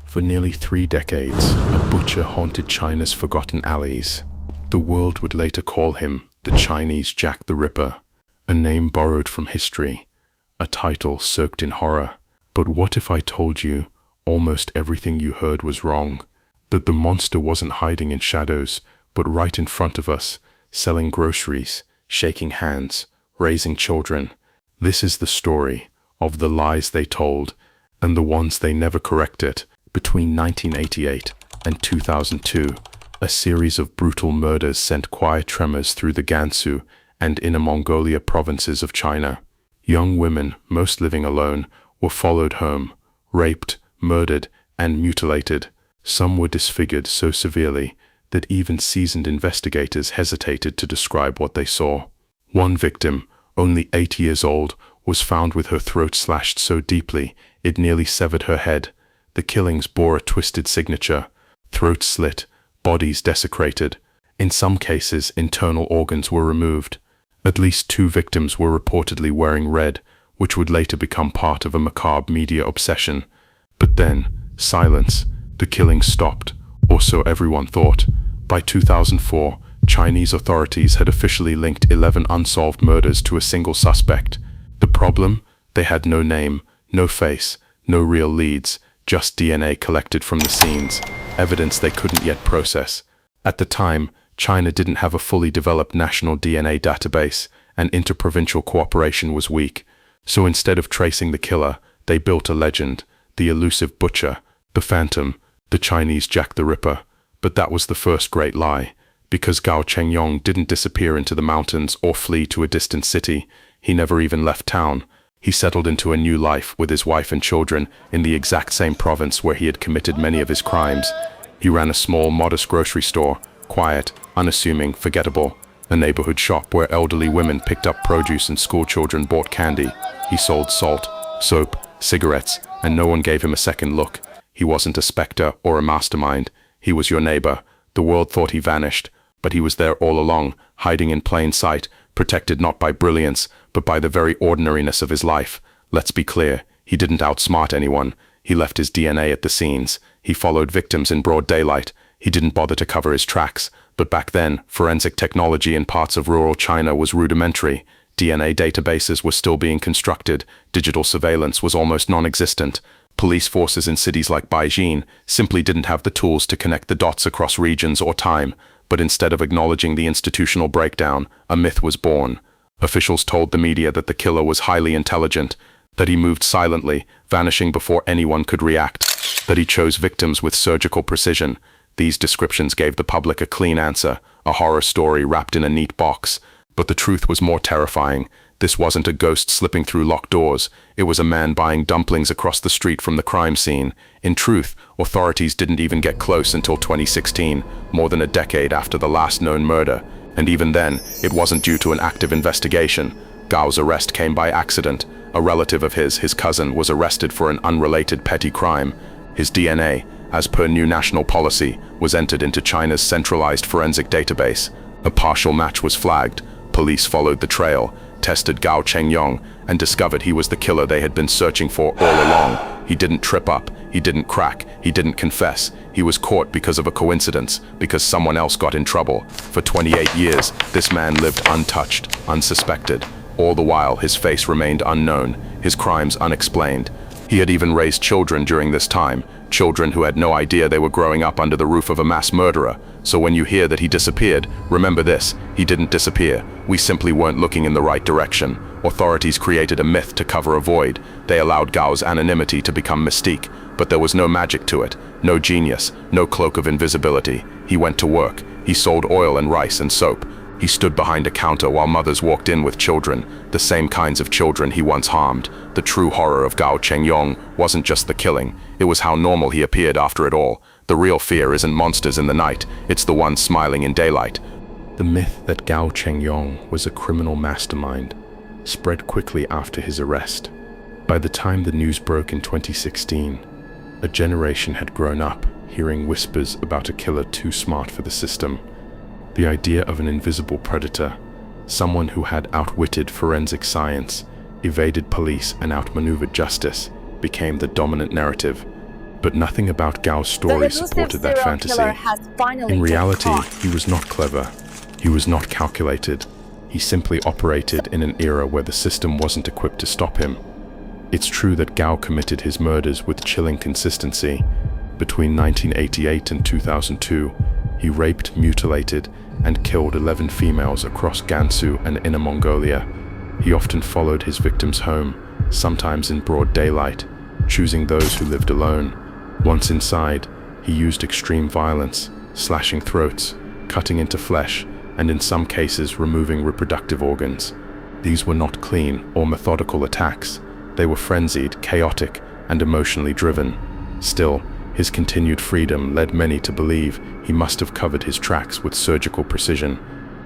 For nearly 3 decades, a butcher haunted China's forgotten alleys. The world would later call him the Chinese Jack the Ripper, a name borrowed from history, a title soaked in horror. But what if I told you almost everything you heard was wrong? That the monster wasn't hiding in shadows, but right in front of us, selling groceries, shaking hands, raising children. This is the story of the lies they told and the ones they never corrected. Between 1988 and 2002, a series of brutal murders sent quiet tremors through the Gansu and Inner Mongolia provinces of China. Young women, most living alone, were followed home, raped, murdered, and mutilated. Some were disfigured so severely that even seasoned investigators hesitated to describe what they saw. One victim, only 8 years old, was found with her throat slashed so deeply it nearly severed her head. The killings bore a twisted signature: throats slit, bodies desecrated. In some cases, internal organs were removed. At least 2 victims were reportedly wearing red, which would later become part of a macabre media obsession. But then, silence. The killings stopped, or so everyone thought. By 2004, Chinese authorities had officially linked 11 unsolved murders to a single suspect. The problem? They had no name, no face, no real leads. Just DNA collected from the scenes, evidence they couldn't yet process. At the time, China didn't have a fully developed national DNA database, and interprovincial cooperation was weak. So instead of tracing the killer, they built a legend: the elusive butcher, the phantom, the Chinese Jack the Ripper. But that was the first great lie. Because Gao Chengyong didn't disappear into the mountains or flee to a distant city, he never even left town. He settled into a new life with his wife and children in the exact same province where he had committed many of his crimes. He ran a small, modest grocery store, quiet, unassuming, forgettable, a neighborhood shop where elderly women picked up produce and school children bought candy. He sold salt, soap, cigarettes, and no one gave him a second look. He wasn't a specter or a mastermind. He was your neighbor. The world thought he vanished, but he was there all along, hiding in plain sight, protected not by brilliance, but by the very ordinariness of his life. Let's be clear, he didn't outsmart anyone. He left his DNA at the scenes. He followed victims in broad daylight. He didn't bother to cover his tracks. But back then, forensic technology in parts of rural China was rudimentary. DNA databases were still being constructed. Digital surveillance was almost non-existent. Police forces in cities like Beijing simply didn't have the tools to connect the dots across regions or time. But instead of acknowledging the institutional breakdown, a myth was born. Officials told the media that the killer was highly intelligent, that he moved silently, vanishing before anyone could react, that he chose victims with surgical precision. These descriptions gave the public a clean answer, a horror story wrapped in a neat box. But the truth was more terrifying. This wasn't a ghost slipping through locked doors. It was a man buying dumplings across the street from the crime scene. In truth, authorities didn't even get close until 2016, more than a decade after the last known murder. And even then, it wasn't due to an active investigation. Gao's arrest came by accident. A relative of his cousin, was arrested for an unrelated petty crime. His DNA, as per new national policy, was entered into China's centralized forensic database. A partial match was flagged. Police followed the trail, tested Gao Chengyong, and discovered he was the killer they had been searching for all along. He didn't trip up, he didn't crack, he didn't confess. He was caught because of a coincidence, because someone else got in trouble. For 28 years, this man lived untouched, unsuspected. All the while, his face remained unknown, his crimes unexplained. He had even raised children during this time, children who had no idea they were growing up under the roof of a mass murderer. So when you hear that he disappeared, remember this: he didn't disappear. We simply weren't looking in the right direction. Authorities created a myth to cover a void. They allowed Gao's anonymity to become mystique, but there was no magic to it, no genius, no cloak of invisibility. He went to work. He sold oil and rice and soap. He stood behind a counter while mothers walked in with children, the same kinds of children he once harmed. The true horror of Gao Chengyong wasn't just the killing, it was how normal he appeared after it all. The real fear isn't monsters in the night, it's the ones smiling in daylight. The myth that Gao Chengyong was a criminal mastermind spread quickly after his arrest. By the time the news broke in 2016, a generation had grown up hearing whispers about a killer too smart for the system. The idea of an invisible predator, someone who had outwitted forensic science, evaded police and outmaneuvered justice, became the dominant narrative. But nothing about Gao's story supported that fantasy. In reality, he was not clever. He was not calculated. He simply operated in an era where the system wasn't equipped to stop him. It's true that Gao committed his murders with chilling consistency. Between 1988 and 2002, he raped, mutilated, and killed 11 females across Gansu and Inner Mongolia. He often followed his victims home, sometimes in broad daylight, choosing those who lived alone. Once inside, he used extreme violence, slashing throats, cutting into flesh, and in some cases removing reproductive organs. These were not clean or methodical attacks. They were frenzied, chaotic, and emotionally driven. Still, his continued freedom led many to believe he must have covered his tracks with surgical precision.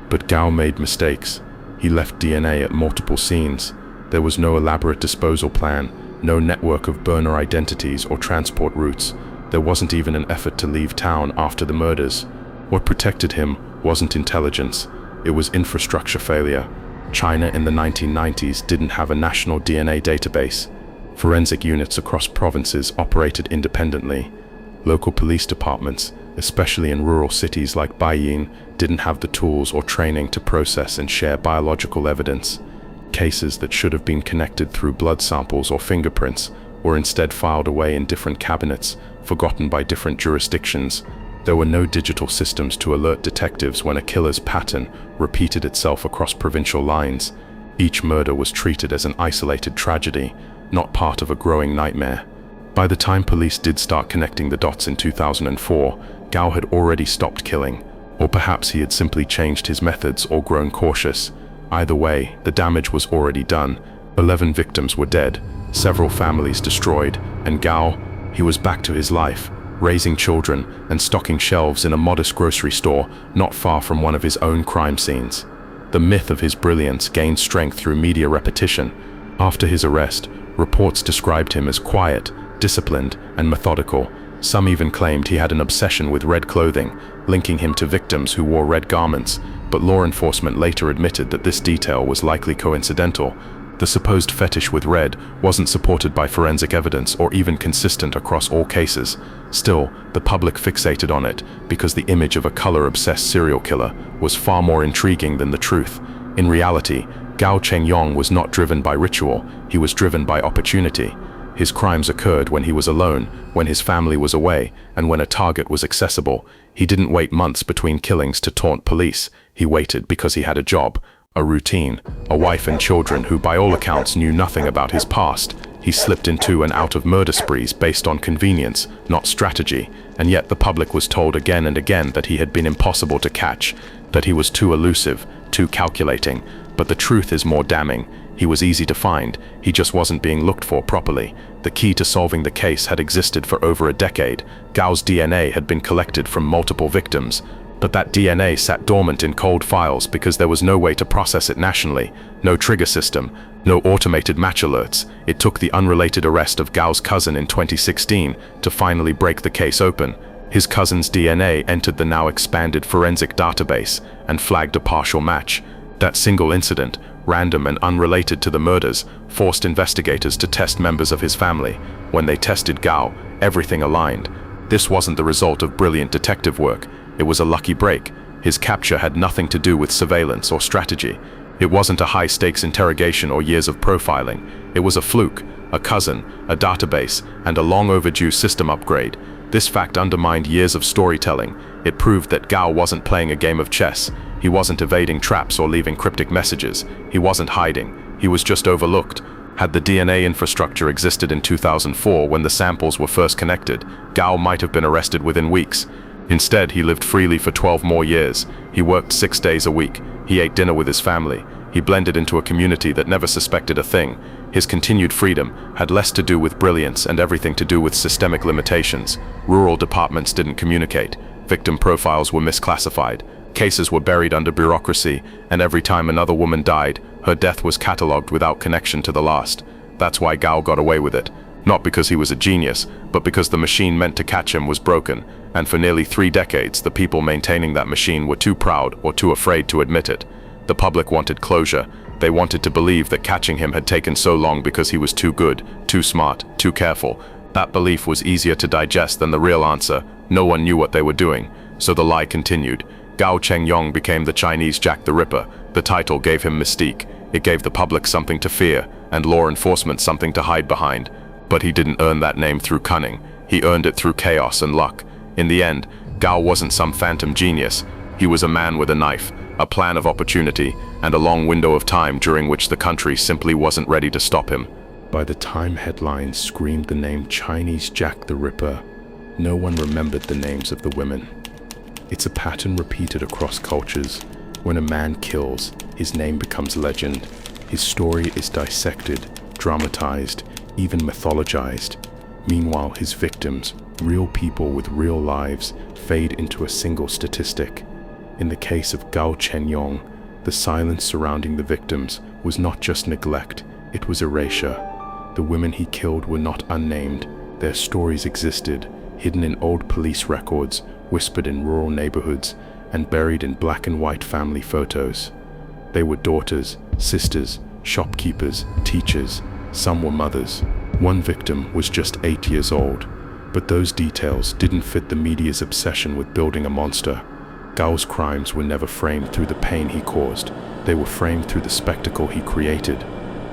But Gao made mistakes. He left DNA at multiple scenes. There was no elaborate disposal plan, no network of burner identities or transport routes. There wasn't even an effort to leave town after the murders. What protected him wasn't intelligence, it was infrastructure failure. China in the 1990s didn't have a national DNA database. Forensic units across provinces operated independently. Local police departments, especially in rural cities like Baiyin, didn't have the tools or training to process and share biological evidence. Cases that should have been connected through blood samples or fingerprints were instead filed away in different cabinets, forgotten by different jurisdictions. There were no digital systems to alert detectives when a killer's pattern repeated itself across provincial lines. Each murder was treated as an isolated tragedy, not part of a growing nightmare. By the time police did start connecting the dots in 2004, Gao had already stopped killing, or perhaps he had simply changed his methods or grown cautious. Either way, the damage was already done. 11 victims were dead, several families destroyed, and Gao, he was back to his life, raising children and stocking shelves in a modest grocery store not far from one of his own crime scenes. The myth of his brilliance gained strength through media repetition. After his arrest, reports described him as quiet, disciplined, and methodical. Some even claimed he had an obsession with red clothing, linking him to victims who wore red garments, but law enforcement later admitted that this detail was likely coincidental. The supposed fetish with red wasn't supported by forensic evidence or even consistent across all cases. Still, the public fixated on it because the image of a color-obsessed serial killer was far more intriguing than the truth. In reality, Gao Chengyong was not driven by ritual, he was driven by opportunity. His crimes occurred when he was alone, when his family was away, and when a target was accessible. He didn't wait months between killings to taunt police. He waited because he had a job, a routine, a wife and children who by all accounts knew nothing about his past. He slipped into and out of murder sprees based on convenience, not strategy, and yet the public was told again and again that he had been impossible to catch, that he was too elusive, too calculating. But the truth is more damning. He was easy to find, he just wasn't being looked for properly. The key to solving the case had existed for over a decade. Gao's DNA had been collected from multiple victims, but that DNA sat dormant in cold files because there was no way to process it nationally, no trigger system, no automated match alerts. It took the unrelated arrest of Gao's cousin in 2016 to finally break the case open. His cousin's DNA entered the now expanded forensic database and flagged a partial match. That single incident, random and unrelated to the murders, forced investigators to test members of his family. When they tested Gao, everything aligned. This wasn't the result of brilliant detective work. It was a lucky break. His capture had nothing to do with surveillance or strategy. It wasn't a high-stakes interrogation or years of profiling. It was a fluke, a cousin, a database, and a long-overdue system upgrade. This fact undermined years of storytelling. It proved that Gao wasn't playing a game of chess. He wasn't evading traps or leaving cryptic messages. He wasn't hiding. He was just overlooked. Had the DNA infrastructure existed in 2004 when the samples were first connected, Gao might have been arrested within weeks. Instead, he lived freely for 12 more years. He worked 6 days a week. He ate dinner with his family. He blended into a community that never suspected a thing. His continued freedom had less to do with brilliance and everything to do with systemic limitations. Rural departments didn't communicate. Victim profiles were misclassified. Cases were buried under bureaucracy, and every time another woman died, her death was catalogued without connection to the last. That's why Gao got away with it. Not because he was a genius, but because the machine meant to catch him was broken, and for nearly 3 decades the people maintaining that machine were too proud or too afraid to admit it. The public wanted closure. They wanted to believe that catching him had taken so long because he was too good, too smart, too careful. That belief was easier to digest than the real answer. No one knew what they were doing, so the lie continued. Gao Chengyong became the Chinese Jack the Ripper. The title gave him mystique. It gave the public something to fear, and law enforcement something to hide behind. But he didn't earn that name through cunning. He earned it through chaos and luck. In the end, Gao wasn't some phantom genius. He was a man with a knife, a plan of opportunity, and a long window of time during which the country simply wasn't ready to stop him. By the time headlines screamed the name Chinese Jack the Ripper, no one remembered the names of the women. It's a pattern repeated across cultures. When a man kills, his name becomes legend. His story is dissected, dramatized, even mythologized. Meanwhile, his victims, real people with real lives, fade into a single statistic. In the case of Gao Chengyong, the silence surrounding the victims was not just neglect, it was erasure. The women he killed were not unnamed. Their stories existed, hidden in old police records, whispered in rural neighborhoods, and buried in black and white family photos. They were daughters, sisters, shopkeepers, teachers. Some were mothers. One victim was just 8 years old, but those details didn't fit the media's obsession with building a monster. Gao's crimes were never framed through the pain he caused. They were framed through the spectacle he created.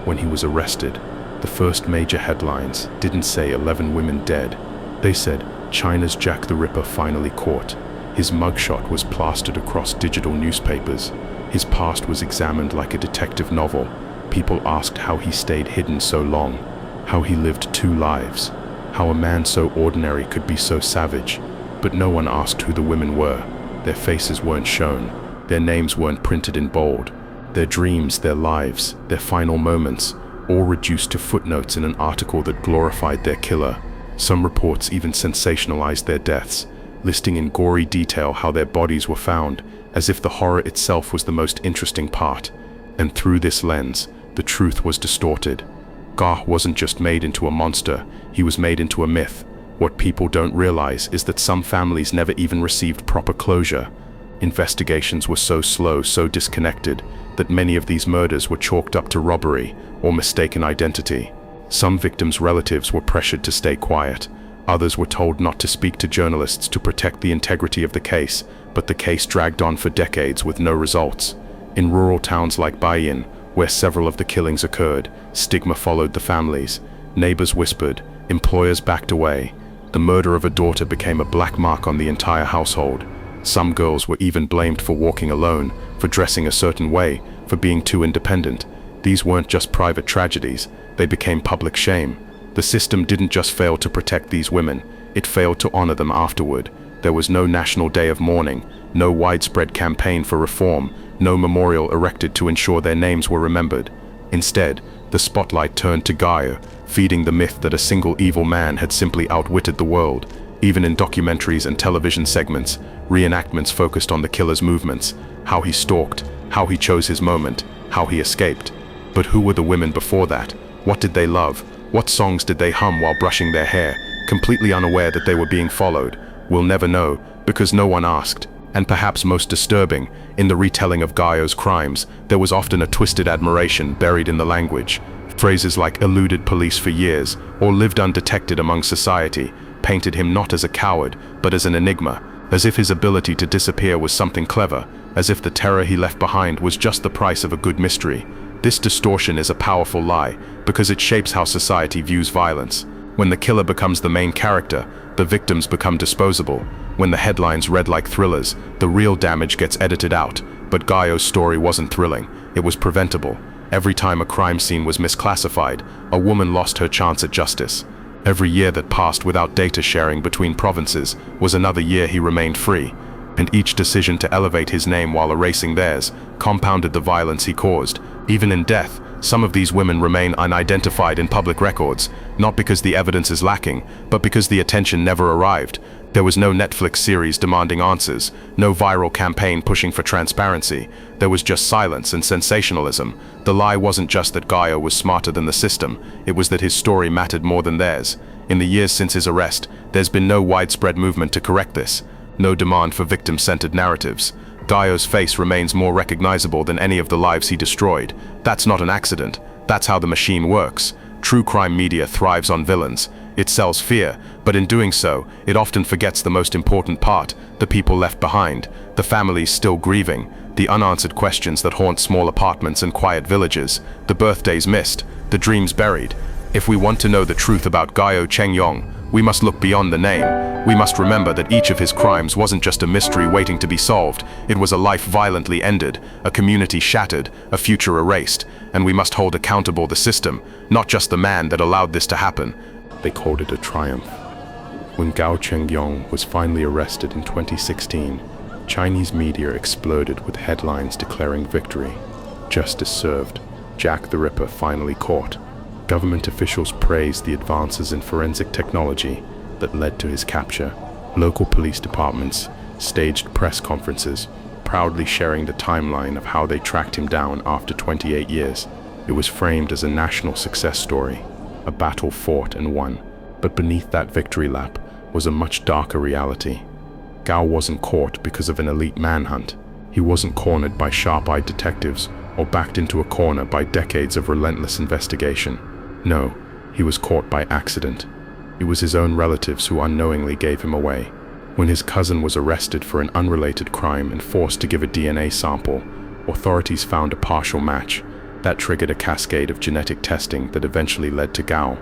When he was arrested, the first major headlines didn't say 11 women dead. They said, China's Jack the Ripper finally caught. His mugshot was plastered across digital newspapers. His past was examined like a detective novel. People asked how he stayed hidden so long, how he lived 2 lives, how a man so ordinary could be so savage. But no one asked who the women were. Their faces weren't shown. Their names weren't printed in bold. Their dreams, their lives, their final moments, all reduced to footnotes in an article that glorified their killer. Some reports even sensationalized their deaths, listing in gory detail how their bodies were found, as if the horror itself was the most interesting part. And through this lens, the truth was distorted. Gao wasn't just made into a monster, he was made into a myth. What people don't realize is that some families never even received proper closure. Investigations were so slow, so disconnected, that many of these murders were chalked up to robbery or mistaken identity. Some victims' relatives were pressured to stay quiet. Others were told not to speak to journalists to protect the integrity of the case, but the case dragged on for decades with no results. In rural towns like Baiyin, where several of the killings occurred, stigma followed the families. Neighbors whispered, employers backed away. The murder of a daughter became a black mark on the entire household. Some girls were even blamed for walking alone, for dressing a certain way, for being too independent. These weren't just private tragedies, they became public shame. The system didn't just fail to protect these women, it failed to honor them afterward. There was no national day of mourning, no widespread campaign for reform, no memorial erected to ensure their names were remembered. Instead, the spotlight turned to Gao, feeding the myth that a single evil man had simply outwitted the world. Even in documentaries and television segments, reenactments focused on the killer's movements, how he stalked, how he chose his moment, how he escaped. But who were the women before that? What did they love? What songs did they hum while brushing their hair, completely unaware that they were being followed? We'll never know, because no one asked. And perhaps most disturbing, in the retelling of Gao's crimes, there was often a twisted admiration buried in the language. Phrases like eluded police for years, or lived undetected among society, painted him not as a coward, but as an enigma, as if his ability to disappear was something clever, as if the terror he left behind was just the price of a good mystery. This distortion is a powerful lie, because it shapes how society views violence. When the killer becomes the main character, the victims become disposable. When the headlines read like thrillers, the real damage gets edited out. But Gao's story wasn't thrilling, it was preventable. Every time a crime scene was misclassified, a woman lost her chance at justice. Every year that passed without data sharing between provinces was another year he remained free. And each decision to elevate his name while erasing theirs compounded the violence he caused. Even in death, some of these women remain unidentified in public records, not because the evidence is lacking, but because the attention never arrived. There was no Netflix series demanding answers, no viral campaign pushing for transparency. There was just silence and sensationalism. The lie wasn't just that Gao was smarter than the system, it was that his story mattered more than theirs. In the years since his arrest, there's been no widespread movement to correct this, no demand for victim-centered narratives. Gao's face remains more recognizable than any of the lives he destroyed. That's not an accident, that's how the machine works. True crime media thrives on villains. It sells fear, but in doing so, it often forgets the most important part, the people left behind, the families still grieving, the unanswered questions that haunt small apartments and quiet villages, the birthdays missed, the dreams buried. If we want to know the truth about Gao Chengyong, we must look beyond the name. We must remember that each of his crimes wasn't just a mystery waiting to be solved. It was a life violently ended, a community shattered, a future erased, and we must hold accountable the system, not just the man that allowed this to happen. They called it a triumph. When Gao Chengyong was finally arrested in 2016, Chinese media exploded with headlines declaring victory. Justice served. Jack the Ripper finally caught. Government officials praised the advances in forensic technology that led to his capture. Local police departments staged press conferences, proudly sharing the timeline of how they tracked him down after 28 years. It was framed as a national success story, a battle fought and won. But beneath that victory lap was a much darker reality. Gao wasn't caught because of an elite manhunt. He wasn't cornered by sharp-eyed detectives or backed into a corner by decades of relentless investigation. No, he was caught by accident. It was his own relatives who unknowingly gave him away. When his cousin was arrested for an unrelated crime and forced to give a DNA sample, authorities found a partial match. That triggered a cascade of genetic testing that eventually led to Gao.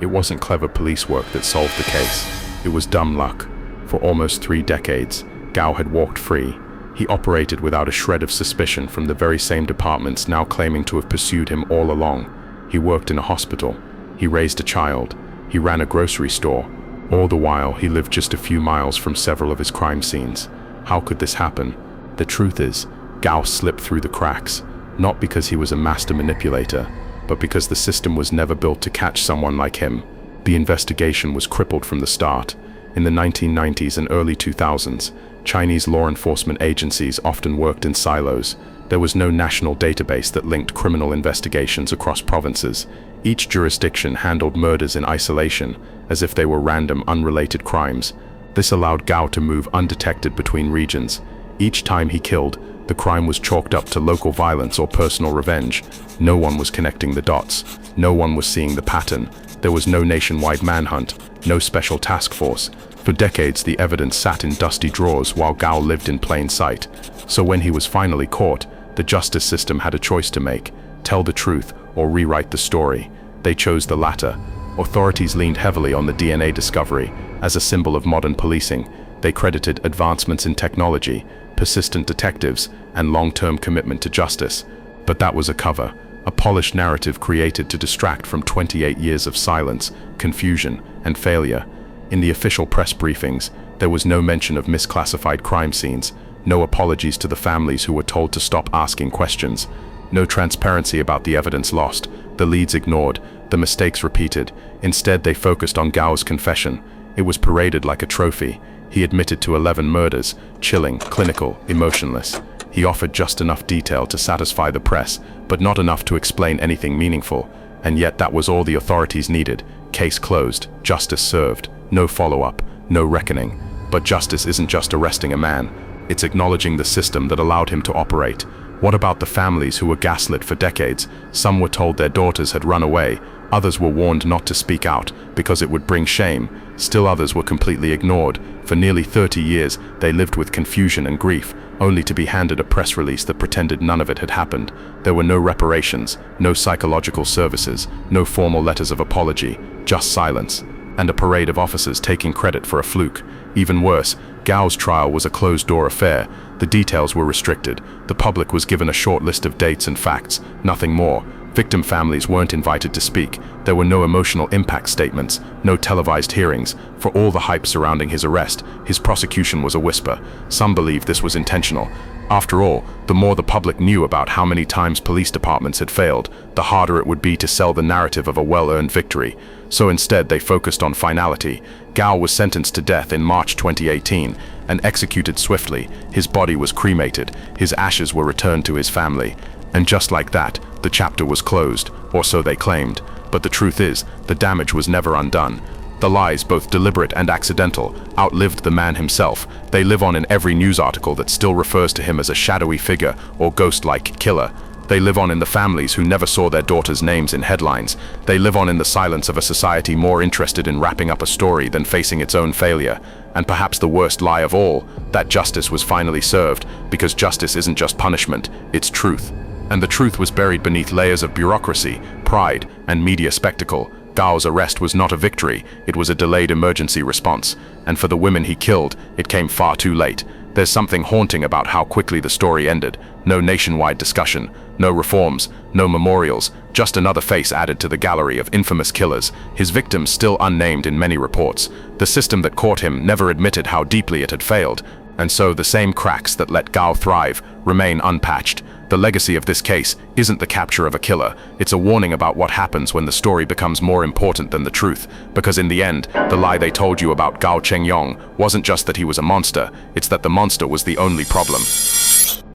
It wasn't clever police work that solved the case. It was dumb luck. For almost 3 decades, Gao had walked free. He operated without a shred of suspicion from the very same departments now claiming to have pursued him all along. He worked in a hospital. He raised a child. He ran a grocery store. All the while, he lived just a few miles from several of his crime scenes. How could this happen? The truth is, Gao slipped through the cracks, not because he was a master manipulator, but because the system was never built to catch someone like him. The investigation was crippled from the start. In the 1990s and early 2000s, Chinese law enforcement agencies often worked in silos. There was no national database that linked criminal investigations across provinces. Each jurisdiction handled murders in isolation, as if they were random, unrelated crimes. This allowed Gao to move undetected between regions. Each time he killed, the crime was chalked up to local violence or personal revenge. No one was connecting the dots. No one was seeing the pattern. There was no nationwide manhunt, no special task force. For decades, the evidence sat in dusty drawers while Gao lived in plain sight. So when he was finally caught, the justice system had a choice to make: tell the truth or rewrite the story. They chose the latter. Authorities leaned heavily on the DNA discovery as a symbol of modern policing. They credited advancements in technology, persistent detectives, and long-term commitment to justice. But that was a cover, a polished narrative created to distract from 28 years of silence, confusion, and failure. In the official press briefings, there was no mention of misclassified crime scenes, no apologies to the families who were told to stop asking questions, no transparency about the evidence lost, the leads ignored, the mistakes repeated. Instead, they focused on Gao's confession. It was paraded like a trophy. He admitted to 11 murders, chilling, clinical, emotionless. He offered just enough detail to satisfy the press, but not enough to explain anything meaningful. And yet that was all the authorities needed. Case closed, justice served, no follow-up, no reckoning. But justice isn't just arresting a man. It's acknowledging the system that allowed him to operate. What about the families who were gaslit for decades? Some were told their daughters had run away. Others were warned not to speak out because it would bring shame. Still others were completely ignored. For nearly 30 years, they lived with confusion and grief, only to be handed a press release that pretended none of it had happened. There were no reparations, no psychological services, no formal letters of apology, just silence, and a parade of officers taking credit for a fluke. Even worse, Gao's trial was a closed-door affair. The details were restricted. The public was given a short list of dates and facts, nothing more. Victim families weren't invited to speak. There were no emotional impact statements, no televised hearings. For all the hype surrounding his arrest, his prosecution was a whisper. Some believed this was intentional. After all, the more the public knew about how many times police departments had failed, the harder it would be to sell the narrative of a well-earned victory. So instead, they focused on finality. Gao was sentenced to death in March 2018 and executed swiftly. His body was cremated. His ashes were returned to his family. And just like that, the chapter was closed, or so they claimed. But the truth is, the damage was never undone. The lies, both deliberate and accidental, outlived the man himself. They live on in every news article that still refers to him as a shadowy figure or ghost-like killer. They live on in the families who never saw their daughters' names in headlines. They live on in the silence of a society more interested in wrapping up a story than facing its own failure. And perhaps the worst lie of all, that justice was finally served, because justice isn't just punishment, it's truth. And the truth was buried beneath layers of bureaucracy, pride, and media spectacle. Gao's arrest was not a victory, it was a delayed emergency response. And for the women he killed, it came far too late. There's something haunting about how quickly the story ended. No nationwide discussion, no reforms, no memorials, just another face added to the gallery of infamous killers, his victims still unnamed in many reports. The system that caught him never admitted how deeply it had failed. And so the same cracks that let Gao thrive remain unpatched. The legacy of this case isn't the capture of a killer, it's a warning about what happens when the story becomes more important than the truth. Because in the end, the lie they told you about Gao Chengyong wasn't just that he was a monster, it's that the monster was the only problem.